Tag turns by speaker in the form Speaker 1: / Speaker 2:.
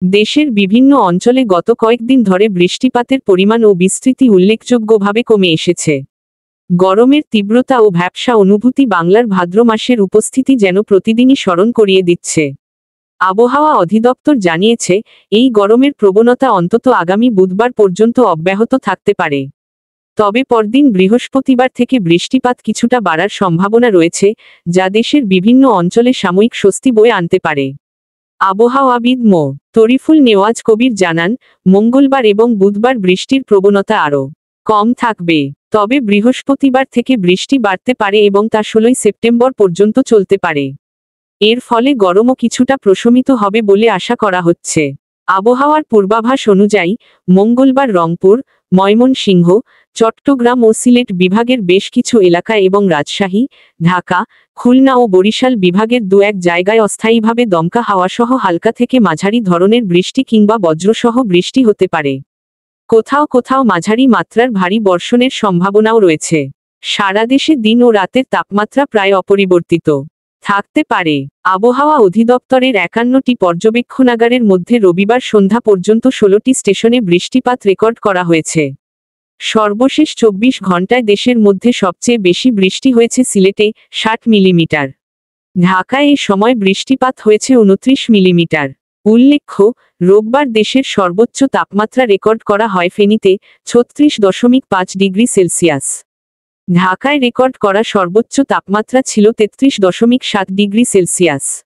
Speaker 1: দেশের বিভিন্ন অঞ্চলে গত কয়েকদিন ধরে বৃষ্টিপাতের পরিমাণ ও বিস্তৃতি উল্লেখযোগ্যভাবে কমে এসেছে। গরমের তীব্রতা ও ভ্যাপসা অনুভূতি বাংলার ভাদ্র মাসের উপস্থিতি যেন প্রতিদিনই স্মরণ করিয়ে দিচ্ছে। আবহাওয়া অধিদপ্তর জানিয়েছে, এই গরমের প্রবণতা অন্তত আগামী বুধবার পর্যন্ত অব্যাহত থাকতে পারে। তবে পরদিন বৃহস্পতিবার থেকে বৃষ্টিপাত কিছুটা বাড়ার সম্ভাবনা রয়েছে, যা দেশের বিভিন্ন অঞ্চলে সাময়িক স্বস্তি বয়ে আনতে পারে। আবহাওয়াবিদ মো. তরিফুল নেওয়াজ কবির জানান, মঙ্গলবার এবং বুধবার বৃষ্টির প্রবণতা আরও কম থাকবে। তবে বৃহস্পতিবার থেকে বৃষ্টি বাড়তে পারে এবং তা 16 সেপ্টেম্বর পর্যন্ত চলতে পারে। এর ফলে গরমও কিছুটা প্রশমিত হবে বলে আশা করা হচ্ছে। আবহাওয়ার পূর্বাভাস অনুযায়ী মঙ্গলবার রংপুর, ময়মনসিংহ, চট্টগ্রাম ও সিলেট বিভাগের বেশ কিছু এলাকা এবং রাজশাহী, ঢাকা, খুলনা ও বরিশাল বিভাগের দু-এক জায়গায় অস্থায়ীভাবে দমকা হাওয়াসহ হালকা থেকে মাঝারি ধরনের বৃষ্টি কিংবা বজ্রসহ বৃষ্টি হতে পারে। কোথাও কোথাও মাঝারি মাত্রার ভারী বর্ষণের সম্ভাবনাও রয়েছে। সারা দেশে দিন ও রাতের তাপমাত্রা প্রায় অপরিবর্তিত থাকতে পারে। আবহাওয়া অধিদপ্তরের 51টি পর্যবেক্ষণাগারের মধ্যে রবিবার সন্ধ্যা পর্যন্ত 16টি স্টেশনে বৃষ্টিপাত রেকর্ড করা হয়েছে। সর্বশেষ 24 ঘন্টায় দেশের মধ্যে সবচেয়ে বেশি বৃষ্টি হয়েছে সিলেটে 60 মিলিমিটার। ঢাকায় এ সময় বৃষ্টিপাত হয়েছে 29 মিলিমিটার। উল্লেখ্য, রোববার দেশের সর্বোচ্চ তাপমাত্রা রেকর্ড করা হয় ফেনীতে 36.5 ডিগ্রি সেলসিয়াস। ঢাকায় রেকর্ড করা সর্বোচ্চ তাপমাত্রা ছিল 33.7 ডিগ্রি সেলসিয়াস।